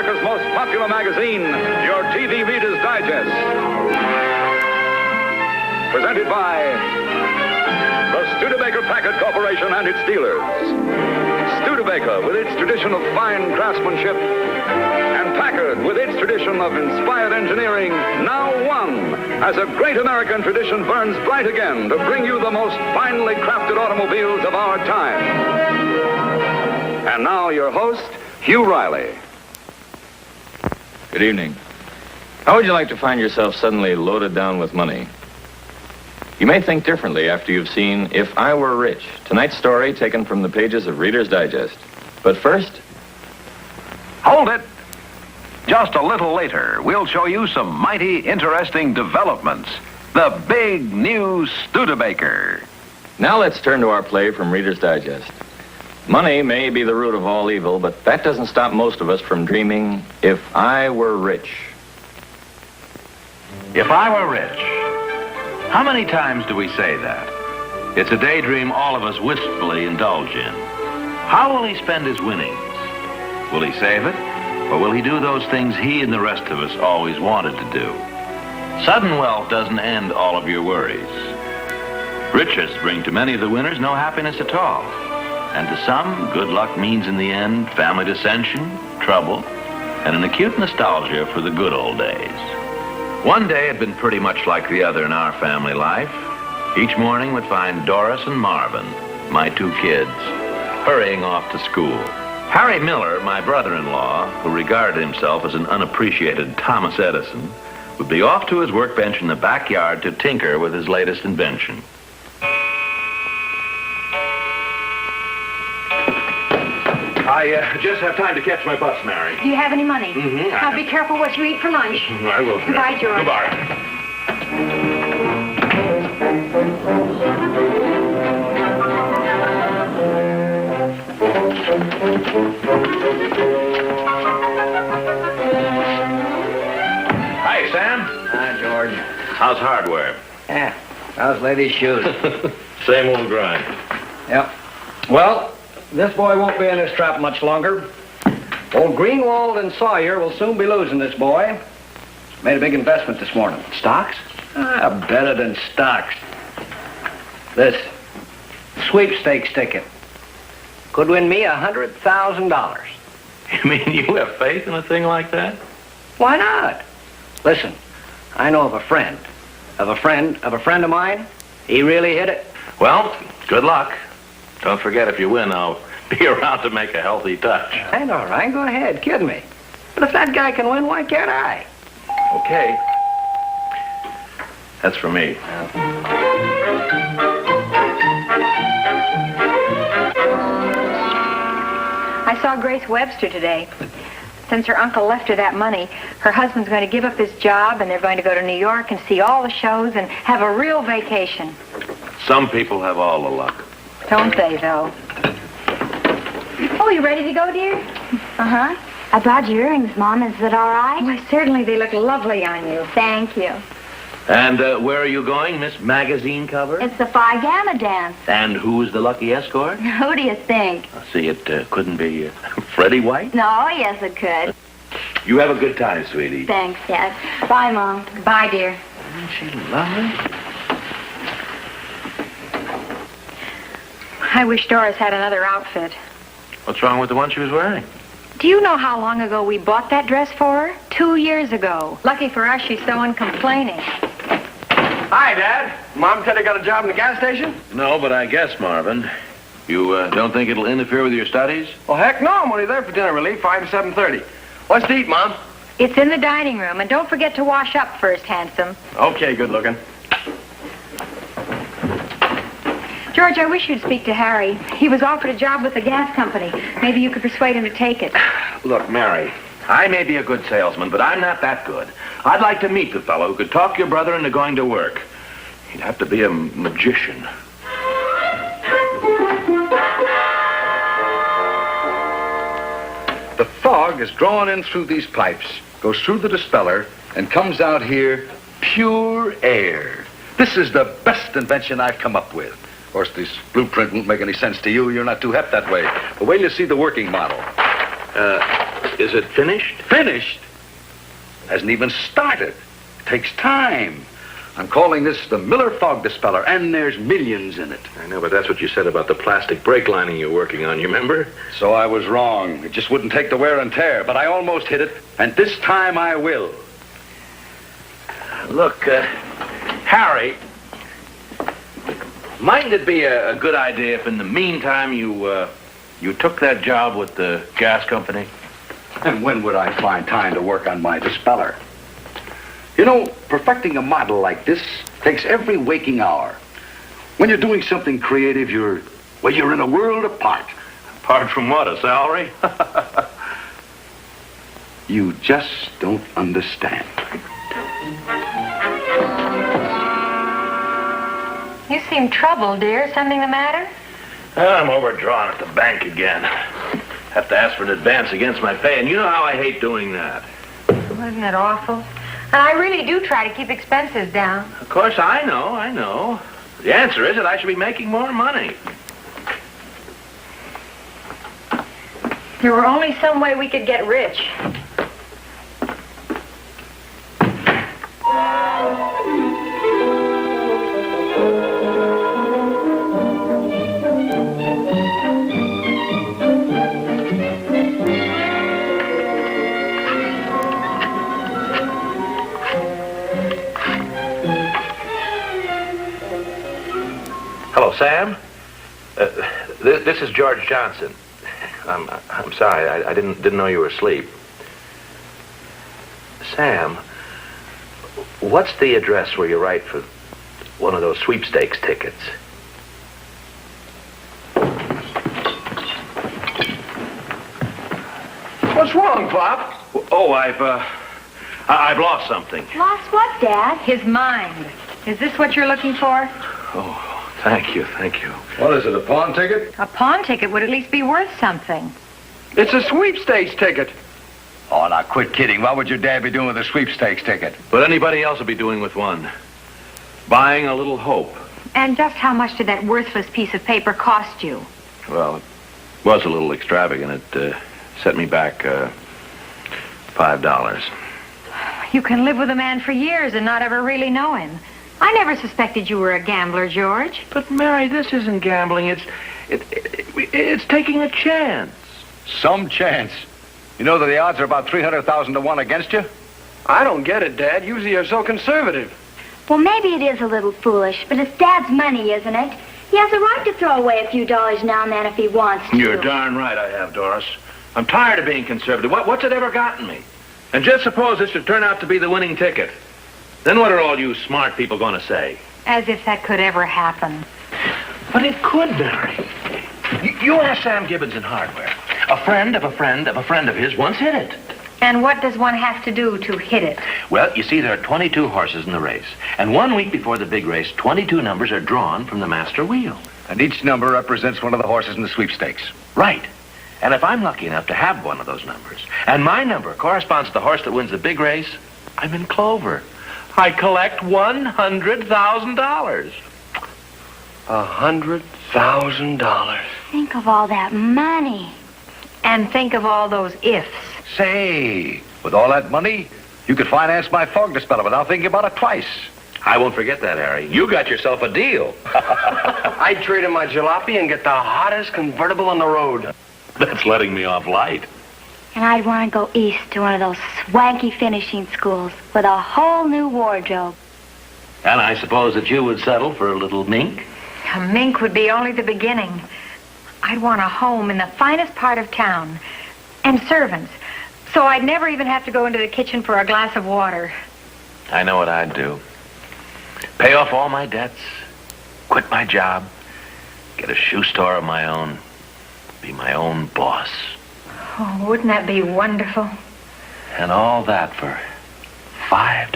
America's most popular magazine, your TV Reader's Digest. Presented by the Studebaker Packard Corporation and its dealers. Studebaker, with its tradition of fine craftsmanship, and Packard, with its tradition of inspired engineering, now one, as a great American tradition burns bright again to bring you the most finely crafted automobiles of our time. And now your host, Hugh Riley. Good evening. How would you like to find yourself suddenly loaded down with money? You may think differently after you've seen If I Were Rich, tonight's story taken from the pages of Reader's Digest. But first... Hold it! Just a little later, we'll show you some mighty interesting developments. The big new Studebaker. Now let's turn to our play from Reader's Digest. Money may be the root of all evil, but that doesn't stop most of us from dreaming, if I were rich. If I were rich. How many times do we say that? It's a daydream all of us wistfully indulge in. How will he spend his winnings? Will he save it? Or will he do those things he and the rest of us always wanted to do? Sudden wealth doesn't end all of your worries. Riches bring to many of the winners no happiness at all. And to some, good luck means in the end family dissension, trouble, and an acute nostalgia for the good old days. One day had been pretty much like the other in our family life. Each morning would find Doris and Marvin, my two kids, hurrying off to school. Harry Miller, my brother-in-law, who regarded himself as an unappreciated Thomas Edison, would be off to his workbench in the backyard to tinker with his latest invention. I just have time to catch my bus, Mary. Do you have any money? Mm-hmm. Now be careful what you eat for lunch. I will. Goodbye, George. Goodbye. Hi, Sam. Hi, George. How's hardware? Yeah, how's lady's shoes? Same old grind. Yep. Well, this boy won't be in his trap much longer. Old Greenwald and Sawyer will soon be losing this boy. Made a big investment this morning. Stocks? Better than stocks. This sweepstakes ticket could win me $100,000. You mean you have faith in a thing like that? Why not? Listen, I know of a friend of mine. He really hit it. Well, good luck. Don't forget, if you win, I'll be around to make a healthy touch. And all right, go ahead, kid me. But if that guy can win, why can't I? Okay. That's for me. I saw Grace Webster today. Since her uncle left her that money, her husband's going to give up his job, and they're going to go to New York and see all the shows and have a real vacation. Some people have all the luck. Don't they, though? Oh, you ready to go, dear? Uh-huh. I brought your earrings, Mom. Is that all right? Why, certainly they look lovely on you. Thank you. And where are you going, Miss Magazine Cover? It's the Phi Gamma dance. And who is the lucky escort? Who do you think? I see, it couldn't be Freddie White? No, yes, it could. You have a good time, sweetie. Thanks, yes. Bye, Mom. Bye, dear. Isn't she lovely? I wish Doris had another outfit. What's wrong with the one she was wearing? Do you know how long ago we bought that dress for her? 2 years ago. Lucky for us, she's so uncomplaining. Hi, Dad. Mom said I got a job in the gas station? No, but I guess, Marvin. You don't think it'll interfere with your studies? Well, heck no. I'm only there for dinner relief, 5 to 7:30. What's to eat, Mom? It's in the dining room, and don't forget to wash up first, handsome. Okay, good looking. George, I wish you'd speak to Harry. He was offered a job with the gas company. Maybe you could persuade him to take it. Look, Mary, I may be a good salesman, but I'm not that good. I'd like to meet the fellow who could talk your brother into going to work. He'd have to be a magician. The fog is drawn in through these pipes, goes through the dispeller, and comes out here pure air. This is the best invention I've come up with. Of course, this blueprint won't make any sense to you. You're not too hep that way. But wait till you see the working model. Is it finished? Finished? Hasn't even started. It takes time. I'm calling this the Miller Fog Dispeller, and there's millions in it. I know, but that's what you said about the plastic brake lining you're working on, you remember? So I was wrong. It just wouldn't take the wear and tear, but I almost hit it, and this time I will. Look, Harry, mightn't it be a good idea if in the meantime you took that job with the gas company? And when would I find time to work on my dispeller? You know, perfecting a model like this takes every waking hour. When you're doing something creative, you're in a world apart. Apart from what, a salary? You just don't understand. You seem troubled, dear. Something the matter? I'm overdrawn at the bank again. Have to ask for an advance against my pay, and you know how I hate doing that. Wasn't it awful? And I really do try to keep expenses down. Of course, I know. The answer is that I should be making more money. There were only some way we could get rich. Hello, Sam. This is George Johnson. I'm sorry. I didn't know you were asleep. Sam, what's the address where you write for one of those sweepstakes tickets? What's wrong, Pop? Oh, I've lost something. Lost what, Dad? His mind. Is this what you're looking for? Oh, thank you. What is it, a pawn ticket? A pawn ticket would at least be worth something. It's a sweepstakes ticket. Oh, now quit kidding. What would your dad be doing with a sweepstakes ticket? What anybody else would be doing with one. Buying a little hope. And just how much did that worthless piece of paper cost you? Well, it was a little extravagant. It set me back $5. You can live with a man for years and not ever really know him. I never suspected you were a gambler, George. But Mary, this isn't gambling. It's taking a chance. Some chance. You know that the odds are about 300,000 to 1 against you? I don't get it, Dad. Usually you're so conservative. Well, maybe it is a little foolish, but it's Dad's money, isn't it? He has a right to throw away a few dollars now and then if he wants to. You're darn right I have, Doris. I'm tired of being conservative. What's it ever gotten me? And just suppose this should turn out to be the winning ticket. Then what are all you smart people going to say? As if that could ever happen. But it could, Mary. You ask Sam Gibbons in hardware. A friend of a friend of a friend of his once hit it. And what does one have to do to hit it? Well, you see, there are 22 horses in the race. And 1 week before the big race, 22 numbers are drawn from the master wheel. And each number represents one of the horses in the sweepstakes. Right. And if I'm lucky enough to have one of those numbers, and my number corresponds to the horse that wins the big race, I'm in clover. I collect $100,000. $100,000. Think of all that money. And think of all those ifs. Say, with all that money, you could finance my fog dispeller without thinking about it twice. I won't forget that, Harry. You got yourself a deal. I'd trade in my jalopy and get the hottest convertible on the road. That's letting me off light. And I'd want to go east to one of those swanky finishing schools with a whole new wardrobe. And I suppose that you would settle for a little mink? A mink would be only the beginning. I'd want a home in the finest part of town. And servants. So I'd never even have to go into the kitchen for a glass of water. I know what I'd do. Pay off all my debts, quit my job, get a shoe store of my own, be my own boss. Oh, wouldn't that be wonderful? And all that for $5.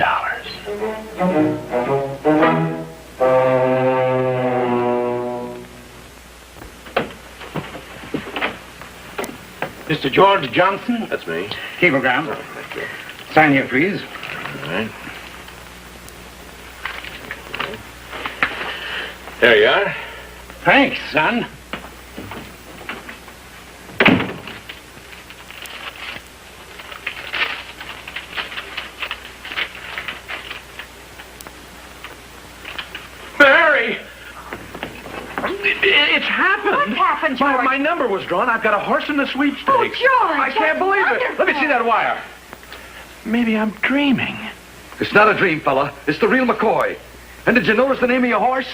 Mr. George Johnson? That's me. Cablegram. Thank you. Sign here, please. All right. There you are. Thanks, son. happened? What happened, George? My number was drawn. I've got a horse in the sweepstakes. Oh, George! I can't believe it. Let me see that wire. Maybe I'm dreaming. It's not a dream, fella. It's the real McCoy. And did you notice the name of your horse?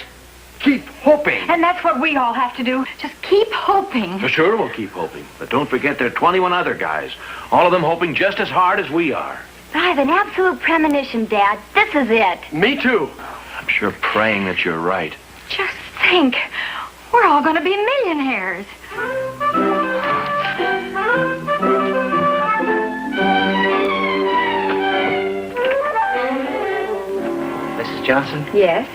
Keep hoping. And that's what we all have to do. Just keep hoping. Sure, we'll keep hoping. But don't forget there are 21 other guys. All of them hoping just as hard as we are. I have an absolute premonition, Dad. This is it. Me too. I'm sure praying that you're right. Just think. We're all going to be millionaires. Mrs. Johnson? Yes?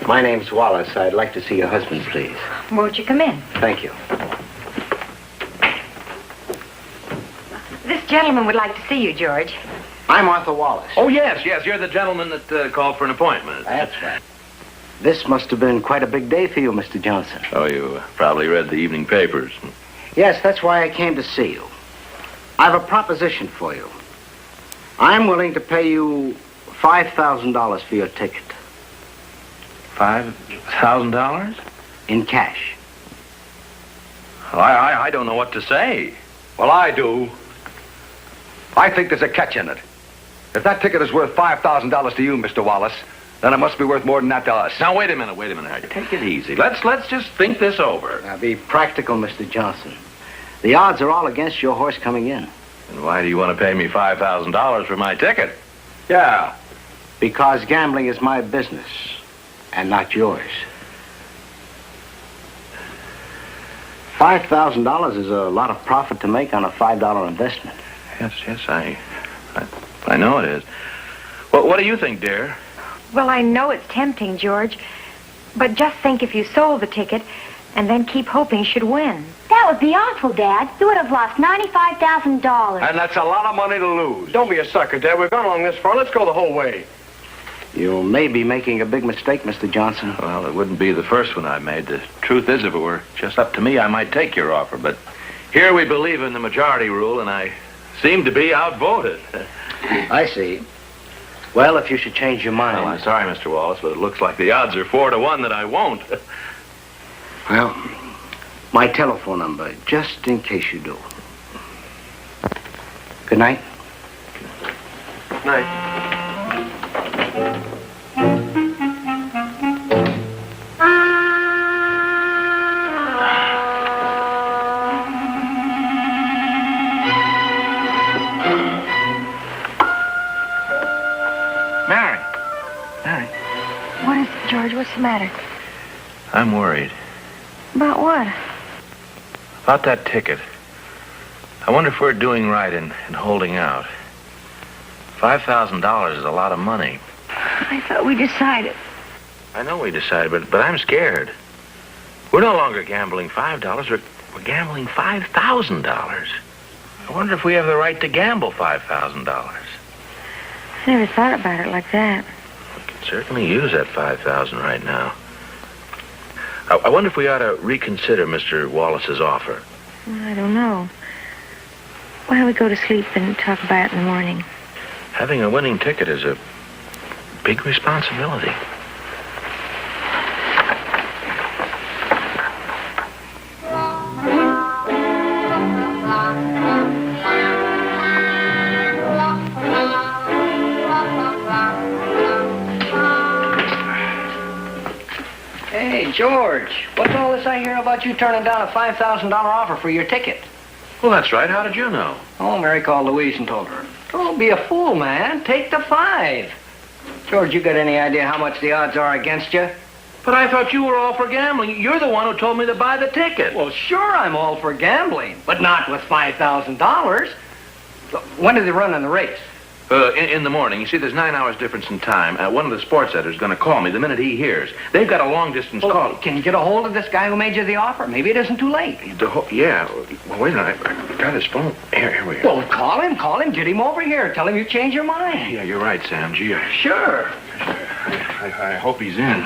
My name's Wallace. I'd like to see your husband, please. Won't you come in? Thank you. This gentleman would like to see you, George. I'm Arthur Wallace. Oh, yes. You're the gentleman that called for an appointment. That's right. This must have been quite a big day for you, Mr. Johnson. Oh, you probably read the evening papers. Yes, that's why I came to see you. I have a proposition for you. I'm willing to pay you $5,000 for your ticket. $5,000? In cash. Well, I don't know what to say. Well, I do. I think there's a catch in it. If that ticket is worth $5,000 to you, Mr. Wallace, then it must be worth more than that to us. Now, wait a minute. Take it easy. Let's just think this over. Now, be practical, Mr. Johnson. The odds are all against your horse coming in. And why do you want to pay me $5,000 for my ticket? Yeah. Because gambling is my business, and not yours. $5,000 is a lot of profit to make on a $5 investment. Yes, I know it is. Well, what do you think, dear? Well, I know it's tempting, George. But just think if you sold the ticket and then keep hoping she'd win. That would be awful, Dad. You would have lost $95,000. And that's a lot of money to lose. Don't be a sucker, Dad. We've gone along this far. Let's go the whole way. You may be making a big mistake, Mr. Johnson. Well, it wouldn't be the first one I've made. The truth is, if it were just up to me, I might take your offer. But here we believe in the majority rule, and I seem to be outvoted. I see. Well, if you should change your mind... Well, I'm sorry, Mr. Wallace, but it looks like the odds are 4-1 that I won't. Well, my telephone number, just in case you do. Good night. Good night. George, what's the matter? I'm worried. About what? About that ticket. I wonder if we're doing right in holding out. $5,000 is a lot of money. I thought we decided. I know we decided, but I'm scared. We're no longer gambling $5. We're gambling $5,000. I wonder if we have the right to gamble $5,000. I never thought about it like that. Certainly use that $5,000 right now. I wonder if we ought to reconsider Mr. Wallace's offer. I don't know. Why don't we go to sleep and talk about it in the morning? Having a winning ticket is a big responsibility. Hey, George, what's all this I hear about you turning down a $5,000 offer for your ticket? Well, that's right. How did you know? Oh, Mary called Louise and told her. Don't be a fool, man. Take the 5. George, you got any idea how much the odds are against you? But I thought you were all for gambling. You're the one who told me to buy the ticket. Well, sure, I'm all for gambling, but not with $5,000. When do they run on the race? In the morning. You see, there's 9 hours difference in time. One of the sports editors is going to call me the minute he hears. They've got a long-distance call. Can you get a hold of this guy who made you the offer? Maybe it isn't too late. Yeah. Well, wait a minute. I got his phone. Here we go. Well, call him. Get him over here. Tell him you changed your mind. Yeah, you're right, Sam. Gee, Sure. I hope he's in.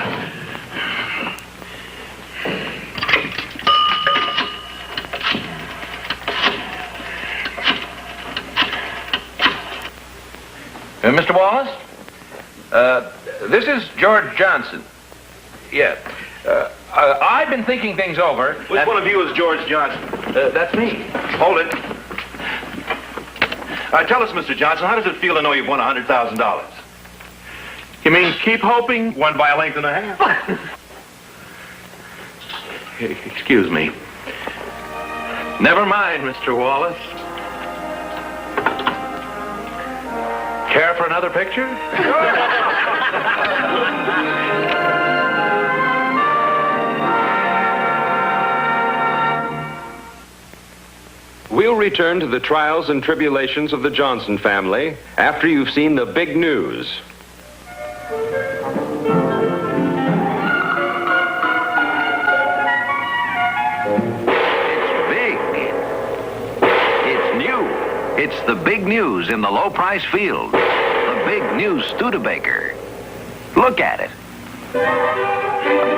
Mr. Wallace? This is George Johnson. Yes. I've been thinking things over. Which one of you is George Johnson? That's me. Hold it. Tell us, Mr. Johnson, how does it feel to know you've won $100,000? You mean keep hoping? Won by a length and a half. Excuse me. Never mind, Mr. Wallace. Care for another picture? We'll return to the trials and tribulations of the Johnson family after you've seen the big news. It's the big news in the low-price field. The big new Studebaker. Look at it.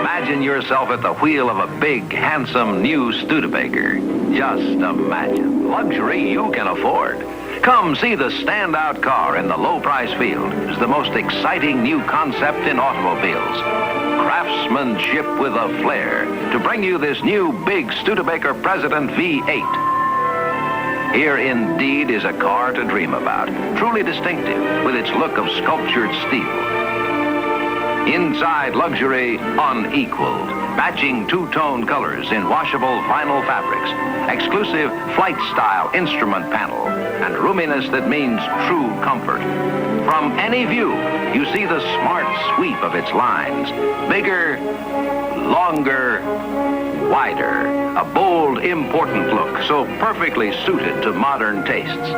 Imagine yourself at the wheel of a big, handsome new Studebaker. Just imagine. Luxury you can afford. Come see the standout car in the low-price field. It's the most exciting new concept in automobiles. Craftsmanship with a flair to bring you this new big Studebaker President V8. Here indeed is a car to dream about, truly distinctive with its look of sculptured steel. Inside luxury unequaled, matching two-tone colors in washable vinyl fabrics, exclusive flight-style instrument panel, and roominess that means true comfort. From any view, you see the smart sweep of its lines. Bigger, longer, wider. A bold, important look, so perfectly suited to modern tastes.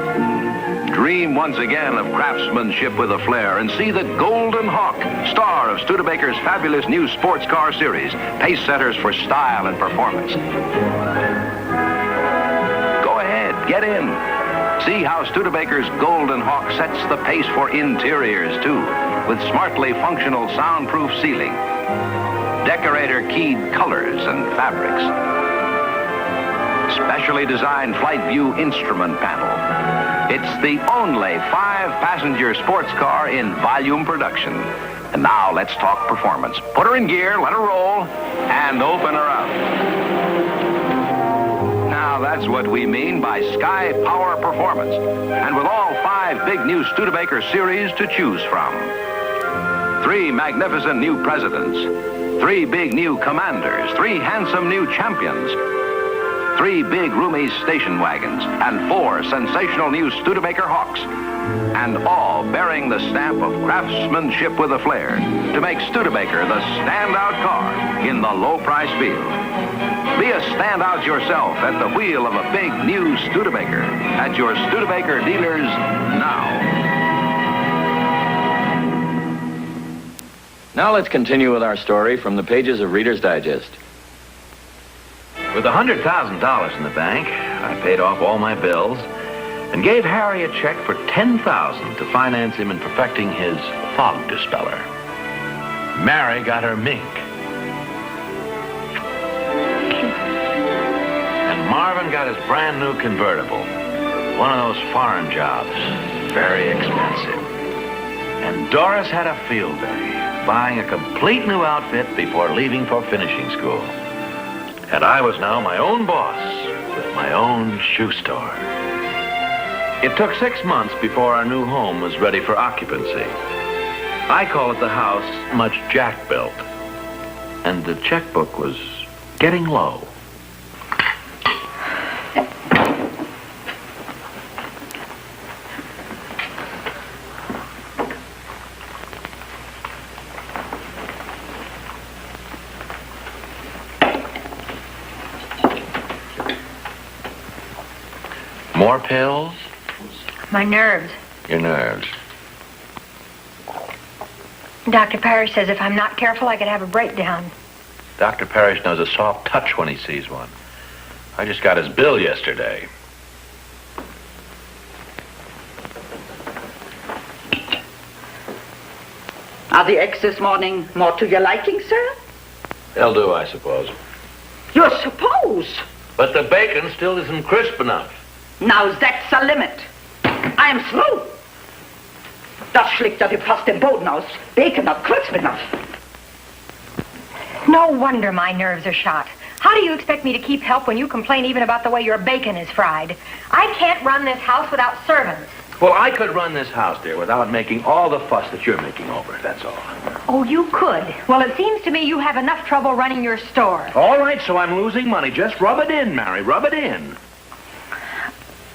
Dream once again of craftsmanship with a flair and see the Golden Hawk, star of Studebaker's fabulous new sports car series, pace setters for style and performance. Go ahead, get in. See how Studebaker's Golden Hawk sets the pace for interiors, too, with smartly functional soundproof sealing. Decorator-keyed colors and fabrics. Specially designed flight view instrument panel. It's the only 5-passenger sports car in volume production. And now let's talk performance. Put her in gear, let her roll, and open her up. Now that's what we mean by Sky Power Performance. And with all 5 big new Studebaker series to choose from. 3 magnificent new presidents. 3 big new commanders. 3 handsome new champions. 3 big roomy station wagons, and 4 sensational new Studebaker Hawks, and all bearing the stamp of craftsmanship with a flair to make Studebaker the standout car in the low-price field. Be a standout yourself at the wheel of a big new Studebaker at your Studebaker dealers now. Now let's continue with our story from the pages of Reader's Digest. With $100,000 in the bank, I paid off all my bills and gave Harry a check for $10,000 to finance him in perfecting his fog dispeller. Mary got her mink. And Marvin got his brand new convertible. One of those foreign jobs, very expensive. And Doris had a field day, buying a complete new outfit before leaving for finishing school. And I was now my own boss with my own shoe store. It took 6 months before our new home was ready for occupancy. I call it the house much Jack built. And the checkbook was getting low. More pills? My nerves. Your nerves. Dr. Parrish says if I'm not careful, I could have a breakdown. Dr. Parrish knows a soft touch when he sees one. I just got his bill yesterday. Are the eggs this morning more to your liking, sir? They'll do, I suppose. You suppose? But the bacon still isn't crisp enough. Now that's the limit. I am through. Das schlägt ja die Post im Boden aus. Bacon not crisp enough. No wonder my nerves are shot. How do you expect me to keep help when you complain even about the way your bacon is fried? I can't run this house without servants. Well, I could run this house, dear, without making all the fuss that you're making over it, that's all. Oh, you could. Well, it seems to me you have enough trouble running your store. All right, so I'm losing money. Just rub it in, Mary. Rub it in.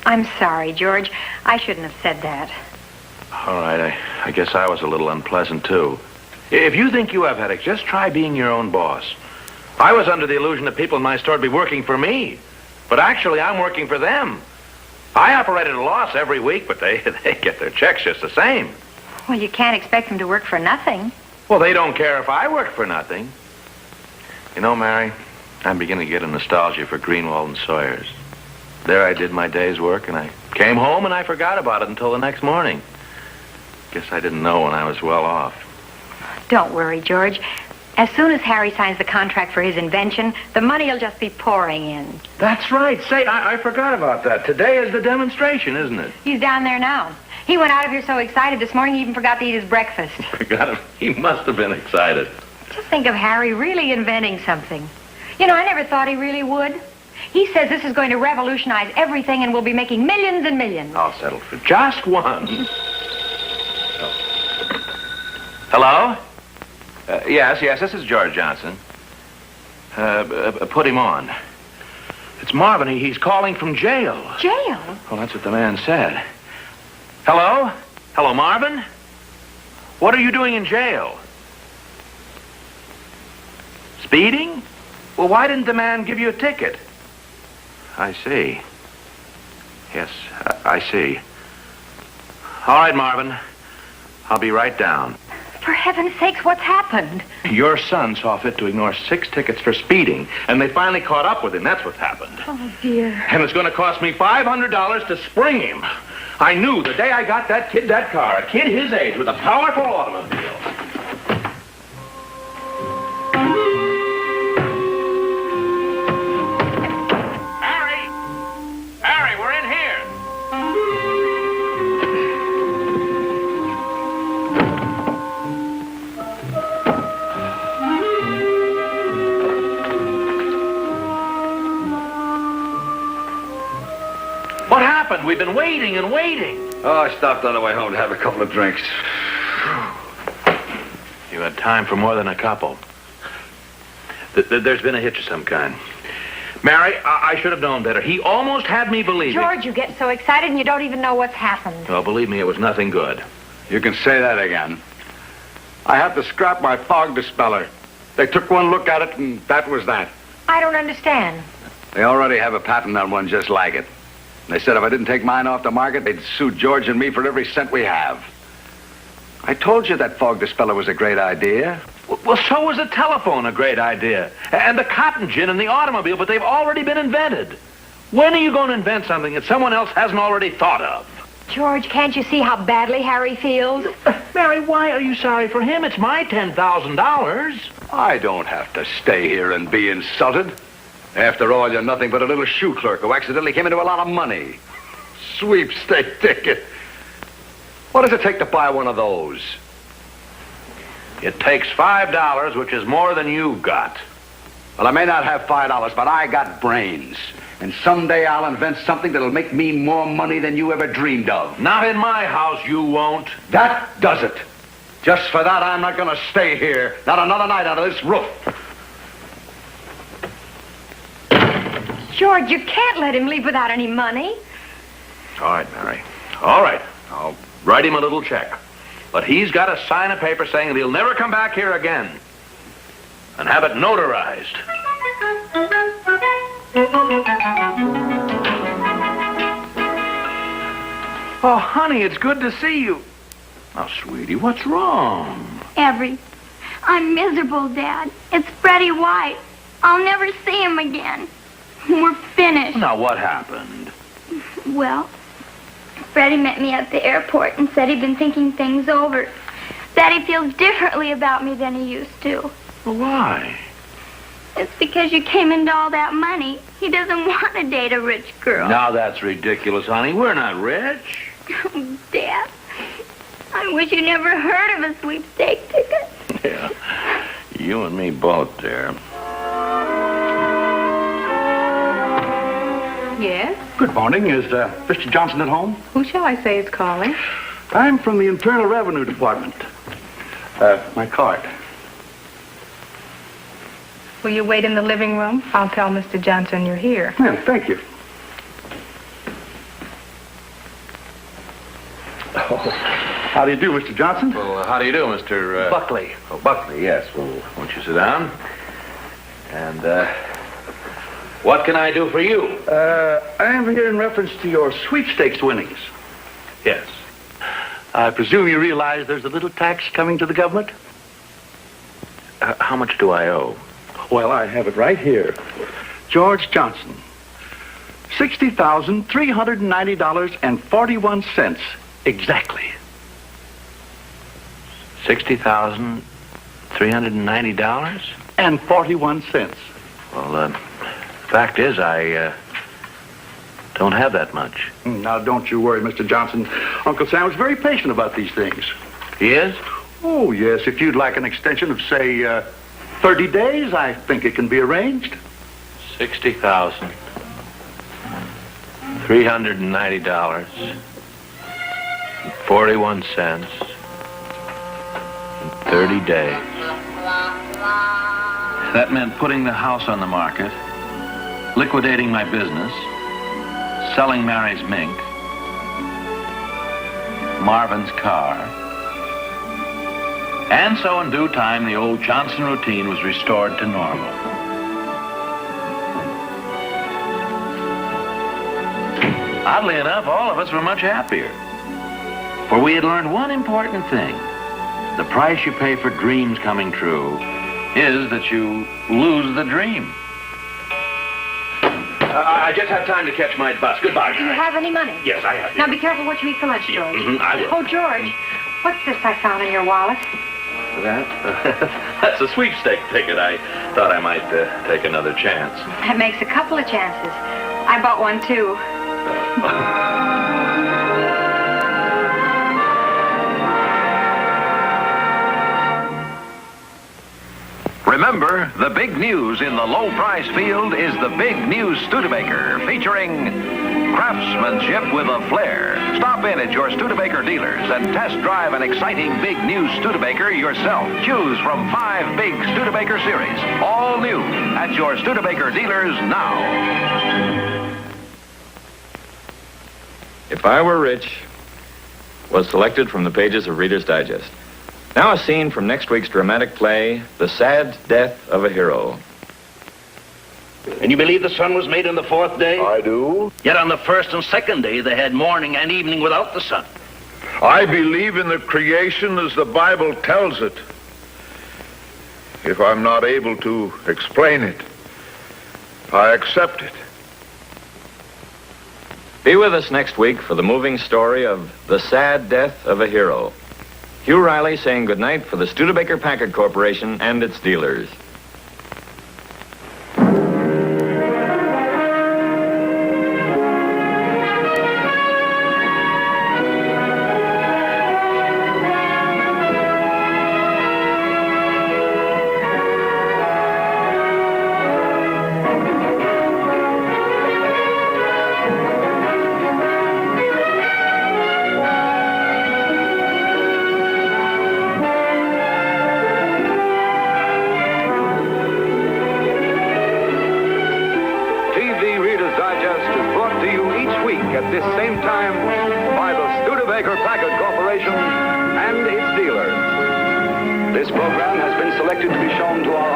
I'm sorry, George. I shouldn't have said that. All right, I guess I was a little unpleasant, too. If you think you have headaches, just try being your own boss. I was under the illusion that people in my store would be working for me. But actually, I'm working for them. I operate at a loss every week, but they get their checks just the same. Well, you can't expect them to work for nothing. Well, they don't care if I work for nothing. You know, Mary, I'm beginning to get a nostalgia for Greenwald and Sawyer's. There I did my day's work, and I came home and I forgot about it until the next morning. Guess I didn't know when I was well off. Don't worry, George. As soon as Harry signs the contract for his invention, the money will just be pouring in. That's right. Say, I forgot about that. Today is the demonstration, isn't it? He's down there now. He went out of here so excited this morning he even forgot to eat his breakfast. Forgot him. He must have been excited. Just think of Harry really inventing something. You know, I never thought he really would. He says this is going to revolutionize everything and we'll be making millions and millions. I'll settle for just one. Hello? Yes, this is George Johnson. Put him on. It's Marvin. He's calling from jail. Jail? Well, that's what the man said. Hello? Hello, Marvin? What are you doing in jail? Speeding? Well, why didn't the man give you a ticket? I see. Yes, I see. All right, Marvin. I'll be right down. For heaven's sakes, what's happened? Your son saw fit to ignore 6 tickets for speeding, and they finally caught up with him. That's what's happened. Oh, dear. And it's going to cost me $500 to spring him. I knew the day I got that kid that car, a kid his age with a powerful automobile. Harry, we're in here. What happened? We've been waiting and waiting. Oh, I stopped on the way home to have a couple of drinks. You had time for more than a couple. There's been a hitch of some kind. Mary, I should have known better. He almost had me believing. George, you get so excited and you don't even know what's happened. Well, believe me, it was nothing good. You can say that again. I had to scrap my fog dispeller. They took one look at it, and that was that. I don't understand. They already have a patent on one just like it. They said if I didn't take mine off the market, they'd sue George and me for every cent we have. I told you that fog dispeller was a great idea. Well, so was the telephone a great idea. And the cotton gin and the automobile, but they've already been invented. When are you going to invent something that someone else hasn't already thought of? George, can't you see how badly Harry feels? Mary, why are you sorry for him? It's my $10,000. I don't have to stay here and be insulted. After all, you're nothing but a little shoe clerk who accidentally came into a lot of money. Sweepstake ticket. What does it take to buy one of those? It takes $5, which is more than you've got. Well, I may not have $5, but I got brains. And someday I'll invent something that'll make me more money than you ever dreamed of. Not in my house, you won't. That does it. Just for that, I'm not going to stay here. Not another night under this roof. George, you can't let him leave without any money. All right, Mary. All right. I'll write him a little check. But he's got to sign a paper saying that he'll never come back here again. And have it notarized. Oh, honey, it's good to see you. Now, sweetie, what's wrong? I'm miserable, Dad. It's Freddie White. I'll never see him again. We're finished. Now, what happened? Well, Freddie met me at the airport and said he'd been thinking things over. That he feels differently about me than he used to. Well, why? It's because you came into all that money. He doesn't want to date a rich girl. Now, that's ridiculous, honey. We're not rich. Oh, Dad, I wish you never heard of a sweepstake ticket. Yeah. You and me both, dear. Yes? Good morning. Is Mr. Johnson at home? Who shall I say is calling? I'm from the Internal Revenue Department. My card. Will you wait in the living room? I'll tell Mr. Johnson you're here. Yeah, thank you. Oh, how do you do, Mr. Johnson? Well, how do you do, Mr. Buckley. Oh, Buckley, yes. Well, won't you sit down? And, what can I do for you? I'm here in reference to your sweepstakes winnings. Yes. I presume you realize there's a little tax coming to the government? How much do I owe? Well, I have it right here. George Johnson. $60,390.41 exactly. $60,390? And 41 cents. Well, fact is, I don't have that much. Now, don't you worry, Mr. Johnson. Uncle Sam was very patient about these things. He is? Oh, yes. If you'd like an extension of, say, 30 days, I think it can be arranged. $60,390, 41 cents, in 30 days. That meant putting the house on the market, liquidating my business, selling Mary's mink, Marvin's car, and so in due time the old Johnson routine was restored to normal. Oddly enough, all of us were much happier, for we had learned one important thing. The price you pay for dreams coming true is that you lose the dream. I just have time to catch my bus. Goodbye. Do you have any money? Yes, I have. Now be careful what you eat for lunch, George. I will. Oh, George, what's this I found in your wallet? That? That's a sweepstake ticket. I thought I might take another chance. That makes a couple of chances. I bought one, too. Remember, the big news in the low-price field is the big news Studebaker, featuring craftsmanship with a flair. Stop in at your Studebaker dealers and test drive an exciting big news Studebaker yourself. Choose from 5 big Studebaker series, all new, at your Studebaker dealers now. If I Were Rich was selected from the pages of Reader's Digest. Now a scene from next week's dramatic play, The Sad Death of a Hero. And you believe the sun was made on the 4th day? I do. Yet on the 1st and 2nd day, they had morning and evening without the sun. I believe in the creation as the Bible tells it. If I'm not able to explain it, I accept it. Be with us next week for the moving story of The Sad Death of a Hero. Hugh Riley saying goodnight for the Studebaker Packard Corporation and its dealers. This same time by the Studebaker Packard Corporation and its dealers. This program has been selected to be shown to our